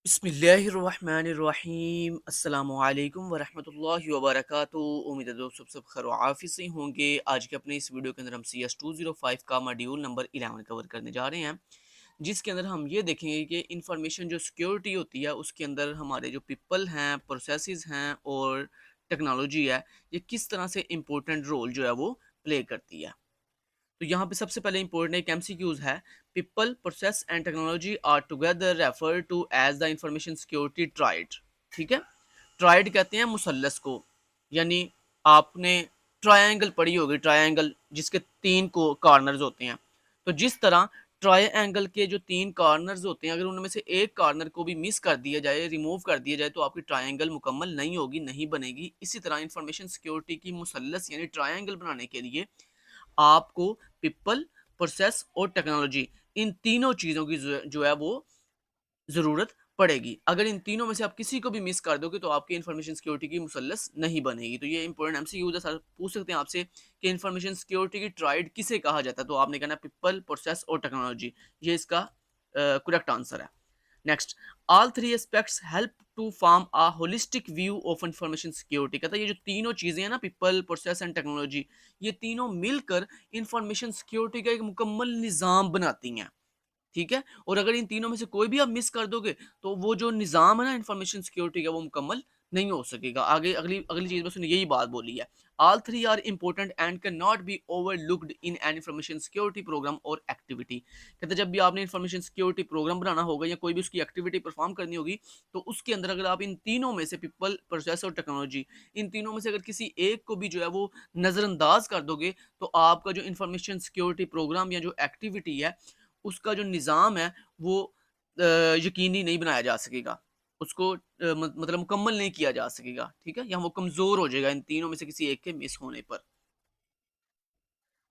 बिस्मिल्लाहिर्रहमानिर्रहीम अस्सलामुअलैकुम वरहमतुल्लाहि वबरकातुहू। उम्मीद है दोस्त सब खैर आफियत से होंगे। आज के अपने इस वीडियो के अंदर हम CS 205 का मॉड्यूल नंबर 11 कवर करने जा रहे हैं, जिसके अंदर हम ये देखेंगे कि इंफॉर्मेशन जो सिक्योरिटी होती है उसके अंदर हमारे जो पीपल हैं, प्रोसेसेस हैं और टेक्नोलॉजी है, ये किस तरह से इम्पोर्टेंट रोल जो है वो प्ले करती है। तो यहाँ पे सबसे पहले इंपॉर्टेंट एक एमसीक्यूज है। People process and technology are together refer to as the information security triad. ठीक है, ट्राइड कहते हैं मुसल्लस को, यानी आपने ट्रायंगल पढ़ी होगी, ट्रायंगल जिसके तीन को कॉर्नर्स होते हैं। तो जिस तरह ट्रायंगल के जो तीन कॉर्नर्स होते हैं, अगर उनमें से एक कॉर्नर को भी मिस कर दिया जाए, रिमूव कर दिया जाए, तो आपकी ट्रायंगल मुकम्मल नहीं होगी, नहीं बनेगी। इसी तरह इंफॉर्मेशन सिक्योरिटी की मुसल्लस यानी ट्रायंगल बनाने के लिए आपको पीपल, प्रोसेस और टेक्नोलॉजी, इन तीनों चीज़ों की जो है वो ज़रूरत पड़ेगी। अगर इन तीनों में से आप किसी को भी मिस कर दोगे तो आपकी इन्फॉर्मेशन सिक्योरिटी की मुसल्लस नहीं बनेगी। तो ये इंपॉर्टेंट एमसीक्यू है, सर पूछ सकते हैं आपसे कि इन्फॉर्मेशन सिक्योरिटी की ट्राइड किसे कहा जाता है? तो आपने कहना है पीपल, प्रोसेस और टेक्नोलॉजी। ये इसका करेक्ट आंसर है। Next, all three aspects help to form a holistic view of information security. कहता है ये जो तीनों चीजें हैं ना, पीपल, प्रोसेस एंड टेक्नोलॉजी, ये तीनों मिलकर इंफॉर्मेशन सिक्योरिटी का एक मुकम्मल निज़ाम बनाती हैं। ठीक है, और अगर इन तीनों में से कोई भी आप मिस कर दोगे तो वो जो निज़ाम है ना इंफॉर्मेशन सिक्योरिटी का, वो मुकम्मल नहीं हो सकेगा। आगे अगली अगली चीज़ में उसने यही बात बोली है, all three are important and can not be overlooked in an information security program और एक्टिविटी। कहते हैं जब भी आपने इंफॉर्मेशन सिक्योरिटी प्रोग्राम बनाना होगा या कोई भी उसकी एक्टिविटी परफॉर्म करनी होगी, तो उसके अंदर अगर आप इन तीनों में से पीपल, प्रोसेस और टेक्नोलॉजी, इन तीनों में से अगर किसी एक को भी जो है वो नज़रअंदाज कर दोगे, तो आपका जो इंफॉर्मेशन सिक्योरिटी प्रोग्राम या जो एक्टिविटी है, उसका जो निज़ाम है वो यकीनी नहीं बनाया जा सकेगा। उसको मतलब मुकम्मल नहीं किया जा सकेगा, ठीक है? या वो कमज़ोर हो जाएगा इन तीनों में से किसी एक के मिस होने पर।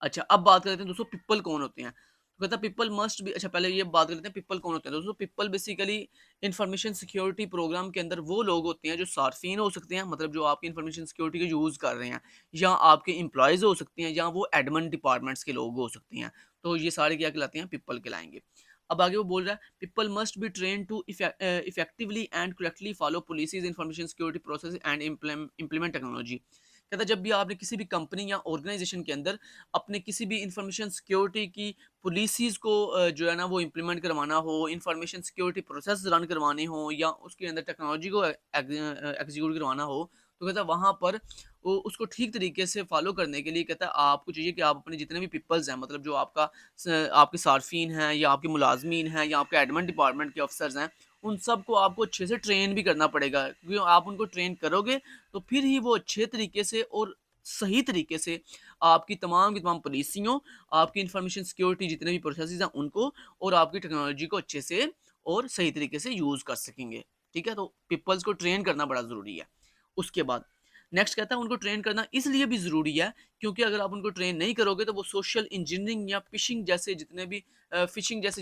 अच्छा, अब बात कर लेते हैं दोस्तों पीपल कौन होते हैं? तो कहता है पीपल मस्ट बी, अच्छा पहले ये बात कर लेते हैं पीपल कौन होते हैं। दोस्तों people basically information security program के अंदर वो लोग होते हैं जो सार्फिन हो सकते हैं, मतलब जो आपकी इन्फॉर्मेशन सिक्योरिटी का यूज़ कर रहे हैं, या आपके एम्प्लॉइज़ हो सकते हैं, या वो एडमिन डिपार्टमेंट्स के लोग हो सकते हैं। तो ये सारे क्या कहलाते हैं? पीपल कहलाएँगे। अब आगे वो बोल रहा है people must be trained to effectively and correctly follow policies, information security process and implement technology. कहता है जब भी आपने किसी भी कंपनी या ऑर्गेनाइजेशन के अंदर अपने किसी भी इंफॉर्मेशन सिक्योरिटी की पॉलिसीज़ को जो है ना वो इम्प्लीमेंट करवाना हो, इंफॉर्मेशन सिक्योरिटी प्रोसेस रन करवाने हो, या उसके अंदर टेक्नोलॉजी को एग्जीक्यूट करवाना हो, तो कहता है वहाँ पर वो उसको ठीक तरीके से फॉलो करने के लिए कहता है आपको चाहिए कि आप अपने जितने भी पीपल्स हैं, मतलब जो आपके सार्फिन हैं या आपके मुलाजमीन हैं या आपके एडमिन डिपार्टमेंट के अफसर्स हैं, उन सबको आपको अच्छे से ट्रेन भी करना पड़ेगा, क्योंकि आप उनको ट्रेन करोगे तो फिर ही वो अच्छे तरीके से और सही तरीके से आपकी तमाम की तमाम पॉलिसियों, आपकी इंफॉर्मेशन सिक्योरिटी जितने भी प्रोसेसेस हैं उनको, और आपकी टेक्नोलॉजी को अच्छे से और सही तरीके से यूज़ कर सकेंगे। ठीक है? तो पीपल्स को ट्रेन करना बड़ा ज़रूरी है। उसके बाद नेक्स्ट कहता है उनको ट्रेन करना इसलिए भी ज़रूरी है क्योंकि अगर आप उनको ट्रेन नहीं करोगे तो वो सोशल इंजीनियरिंग या फ़िशिंग जैसे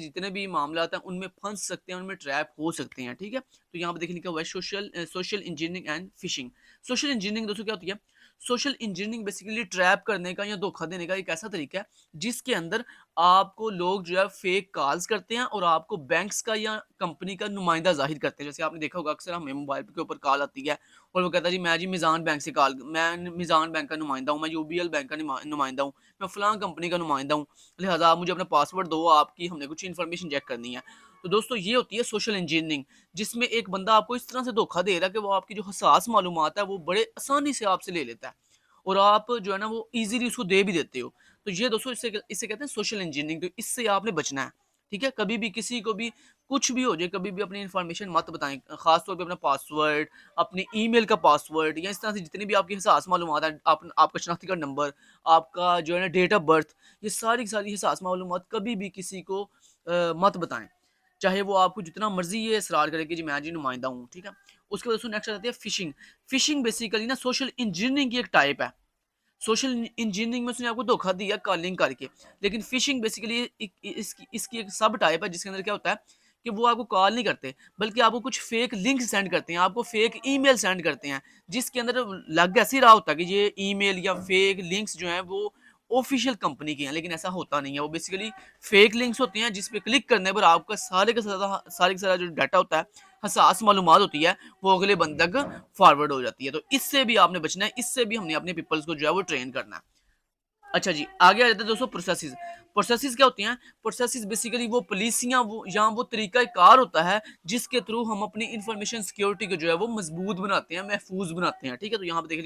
जितने भी मामलात हैं उनमें फँस सकते हैं, उनमें ट्रैप हो सकते हैं। ठीक है? तो यहाँ पे देखने का हुआ है social engineering and phishing. Social engineering दोस्तों क्या होती है? सोशल इंजीनियरिंग बेसिकली ट्रैप करने का या धोखा देने का एक ऐसा तरीका है जिसके अंदर आपको लोग जो है फेक कॉल्स करते हैं और आपको बैंक्स का या कंपनी का नुमाइंदा ज़ाहिर करते हैं। जैसे आपने देखा होगा अक्सर हमें मोबाइल के ऊपर कॉल आती है और वो कहता है जी मैं जी मिज़ान बैंक से मैं मिज़ान बैंक का नुमाइंदा हूँ, मैं यूबीएल बैंक का नुमाइंदा हूँ, मैं फलां कंपनी का नुमाइंदा हूँ, लिहाजा आप मुझे अपना पासवर्ड दो, आपकी हमने कुछ इन्फॉर्मेशन चेक करनी है। तो दोस्तों ये होती है सोशल इंजीनियरिंग, जिसमें एक बंदा आपको इस तरह से धोखा दे रहा है कि वो आपकी जो हसास मालूमात है वो बड़े आसानी से आपसे ले लेता है और आप जो है ना वो ईज़िली उसको दे भी देते हो। तो ये दोस्तों इसे इसे कहते हैं सोशल इंजीनियरिंग, तो इससे आपने बचना है। ठीक है? कभी भी किसी को भी कुछ भी हो जाए, कभी भी अपनी इन्फॉर्मेशन मत बताएँ। ख़ास तौर पे अपना पासवर्ड, अपनी ईमेल का पासवर्ड, या इस तरह से जितनी भी आपकी हसास मालूमात है, आपका शनाख्ती कार्ड नंबर, आपका जो है ना डेट ऑफ बर्थ, ये सारी की सारी हसास मालूमात कभी भी किसी को मत बताएँ। चाहे वो आपको जितना मर्ज़ी ये इसरार करे कि जी मैं जी नुमाइंदा हूँ। ठीक है? उसके बाद दोस्तों नेक्स्ट आ जाती है फ़िशिंग। फ़िशिंग बेसिकली ना सोशल इंजीनियरिंग की एक टाइप है। सोशल इंजीनियरिंग में उसने आपको धोखा दिया कॉलिंग करके, लेकिन फ़िशिंग बेसिकली इसकी इसकी एक सब टाइप है जिसके अंदर क्या होता है कि वो आपको कॉल नहीं करते, बल्कि आपको कुछ फ़ेक लिंक सेंड करते हैं, आपको फ़ेक ईमेल सेंड करते हैं, जिसके अंदर लग ऐसे ही रहा होता है कि ये ईमेल या फ़ेक लिंक्स जो हैं वो ऑफिशियल कंपनी की हैं, लेकिन ऐसा होता नहीं है। वो बेसिकली फेक लिंक्स होती हैं जिस पे क्लिक करने पर आपका सारे का सारा जो डाटा होता है, हसास मालूमात होती है, वो अगले बंदे तक फॉरवर्ड हो जाती है। तो इससे भी आपने बचना है, इससे भी हमने अपने पीपल्स को जो है वो ट्रेन करना है। अच्छा जी, आगे आ जाते हैं दोस्तों प्रोसेसिस। प्रोसेसिस क्या होती हैं? प्रोसेसिस बेसिकली वो पॉलिसियाँ वो या वो तरीका-ए-कार होता है, जिसके थ्रू हम अपनी इन्फॉर्मेशन सिक्योरिटी को जो है वो मज़बूत बनाते हैं, महफूज़ बनाते हैं, ठीक है? तो यहाँ पे देखिए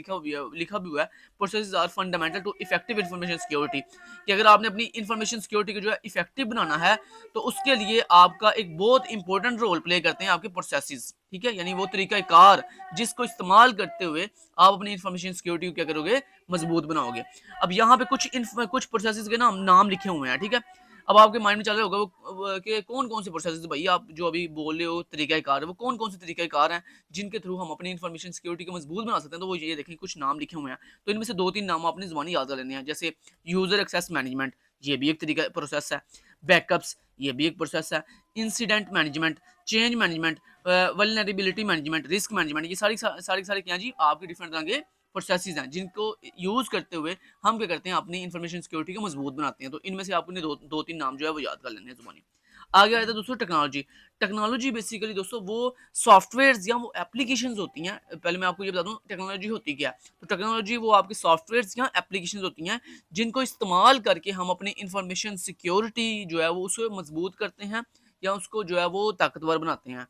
लिखा भी हुआ है, processes are fundamental to effective information security कि अगर आपने अपनी इन्फॉर्मेशन सिक्योरिटी को जो है इफेक्टिव बनाना है, तो उसके लिए आपका एक बहुत इंपॉर्टेंट रोल प्ले करते हैं आपके प्रोसेसिस, ठीक है? यानी वो तरीका-ए-कार जिसको इस्तेमाल करते हुए आप अपनी इन्फॉर्मेशन सिक्योरिटी को क्या करोगे? मज़बूत बनाओगे। अब यहाँ पे कुछ प्रोसेसेस के नाम लिखे हुए हैं, ठीक है? अब आपके माइंड में चल रहा होगा वो कि कौन-कौन से प्रोसेसेस भई आप जो अभी बोल रहे हो तरीक़ा-ए-कार है, वो कौन-कौन से तरीक़ा-ए-कार हैं, जिनके थ्रू हम अपनी इन्फॉर्मेशन सिक्योरिटी को मज़बूत बना सकते हैं? तो वो ये देखें कुछ नाम लिखे हुए हैं। तो इनमें से 2-3 नाम आपने ज़ुबानी याद कर लेने हैं। जैसे यूज़र एक्सेस मैनेजमेंट, ये भी एक तरीका प्रोसेस है। बैकअप्स, ये भी एक प्रोसेस है। Incident management, change management, vulnerability management, risk management, ये सारी के सारे क्या हैं जी आपके डिफरेंट तरह के प्रोसेसेस हैं, जिनको यूज़ करते हुए हम क्या करते हैं अपनी इन्फॉर्मेशन सिक्योरिटी को मजबूत बनाते हैं। तो इनमें से आपने 2-3 नाम जो है वो याद कर लेने हैं ज़ुबानी। आगे आ जाता है दोस्तों टेक्नोलॉजी। टेक्नोलॉजी बेसिकली दोस्तों वो सॉफ्टवेयर्स या वो एप्लीकेशंस होती हैं। पहले मैं आपको ये बता दूँ टेक्नोलॉजी होती क्या है? तो टेक्नोलॉजी वो आपकी सॉफ्टवेयर्स या एप्लीकेशंस होती हैं, जिनको इस्तेमाल करके हम अपनी इन्फॉर्मेशन सिक्योरिटी जो है वो उसे मजबूत करते हैं या उसको जो है वो ताकतवर बनाते हैं।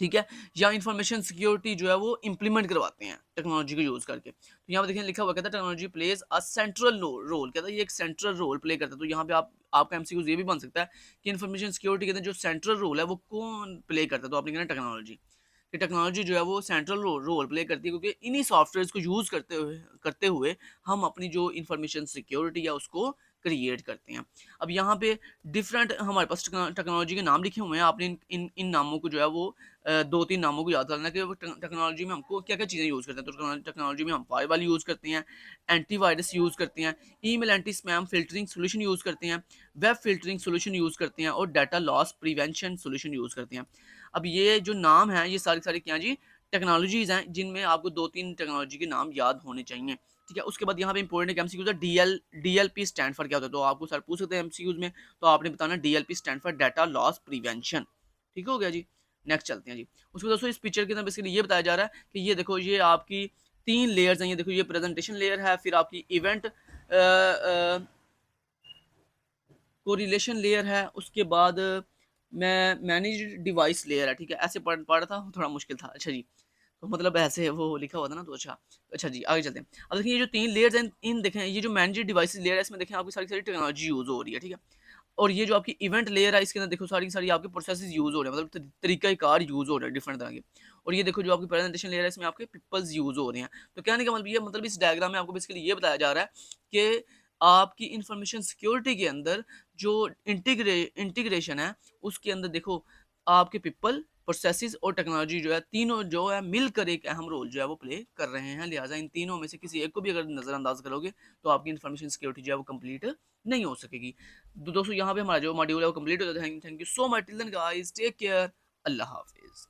ठीक है? या इन्फॉर्मेशन सिक्योरिटी जो है वो इम्प्लीमेंट करवाते हैं टेक्नोलॉजी को यूज़ करके। तो यहाँ पे देखिए लिखा हुआ कहता है technology plays a central role कहता है ये एक सेंट्रल रोल प्ले करता है। तो यहाँ पे आप आपका एमसीक्यूज़ ये भी बन सकता है कि इन्फॉर्मेशन सिक्योरिटी के अंदर जो सेंट्रल रोल है वो कौन प्ले करता है? तो आपने कहना टेक्नोलॉजी। कि टेक्नोलॉजी जो है वो सेंट्रल रोल प्ले करती है क्योंकि इन्हीं सॉफ्टवेयर्स को यूज़ करते हुए हम अपनी जो इन्फॉर्मेशन सिक्योरिटी है उसको क्रिएट करते हैं। अब यहाँ पे डिफरेंट हमारे पास टेक्नोलॉजी के नाम लिखे हुए हैं। आपने इन नामों को जो है वो 2-3 नामों को याद करना है कि वो टेक्नोलॉजी में हमको क्या-क्या चीज़ें यूज़ करते हैं। तो टेक्नोलॉजी में हम फायरवॉल यूज़ करते हैं, एंटीवायरस यूज़ करते हैं, email anti spam filtering solution use करते हैं, वेब फ़िल्टरिंग सॉल्यूशन यूज़ करते हैं और data loss prevention solution use करते हैं। अब ये जो नाम हैं ये सारी सारी क्या हैं जी टेक्नोलॉजीज़ हैं जिनमें आपको 2-3 टेक्नोलॉजी के नाम याद होने चाहिए। ठीक है? उसके बाद यहाँ पे इंपॉर्टेंट एक एमसीक्यू है डीएलपी स्टैंड फॉर क्या होता है? तो आपको सर पूछ सकते हैं एमसीक्यूज़ में, तो आपने बताना DLP stand for data loss prevention. ठीक हो गया जी? नेक्स्ट चलते हैं जी। उसमें दोस्तों इस पिक्चर के अंदर बेसिकली ये बताया जा रहा है कि ये देखो ये आपकी 3 लेयर्स हैं। ये देखो ये प्रेजेंटेशन लेयर है, फिर आपकी इवेंट कोरिलेशन लेयर है, उसके बाद मैं मैनेज्ड डिवाइस लेयर है, ठीक है? ऐसे पढ़ रहा था, थोड़ा मुश्किल था। अच्छा जी, तो मतलब ऐसे वो लिखा हुआ था ना तो अच्छा। अच्छा जी, आगे चलते हैं। अब देखिए ये जो 3 लेयर्स हैं, इन देखें ये जो मैनेज्ड डिवाइसेज़ लेयर है, इसमें देखें आपकी सारी टेक्नोलॉजी यूज़ हो रही है, ठीक है? और ये जो आपकी इवेंट लेयर है, इसके अंदर देखो सारी की सारी आपके प्रोसेसेस यूज़ हो रहे हैं, मतलब तरीक़ा-ए-कार यूज़ हो रहे हैं डिफरेंट तरह के। और ये देखो जो आपकी प्रेजेंटेशन लेयर है, इसमें आपके पिपल्स यूज़ हो रहे हैं। तो कहने का मतलब ये मतलब इस डायग्राम में आपको बेसिकली ये बताया जा रहा है कि आपकी इन्फॉर्मेशन सिक्योरिटी के अंदर जो इंटीग्रेशन है, उसके अंदर देखो आपके पीपल, प्रोसेसेस और टेक्नोलॉजी जो है तीनों जो है मिलकर एक अहम रोल जो है वो प्ले कर रहे हैं। लिहाज़ा इन तीनों में से किसी एक को भी अगर नज़रअंदाज करोगे तो आपकी इन्फॉर्मेशन सिक्योरिटी जो है वो कंप्लीट नहीं हो सकेगी। तो दोस्तों यहाँ पे हमारा जो मॉड्यूल है वो कंप्लीट हो जाता है। Thank you so much till then guys take care अल्लाह हाफ़िज़।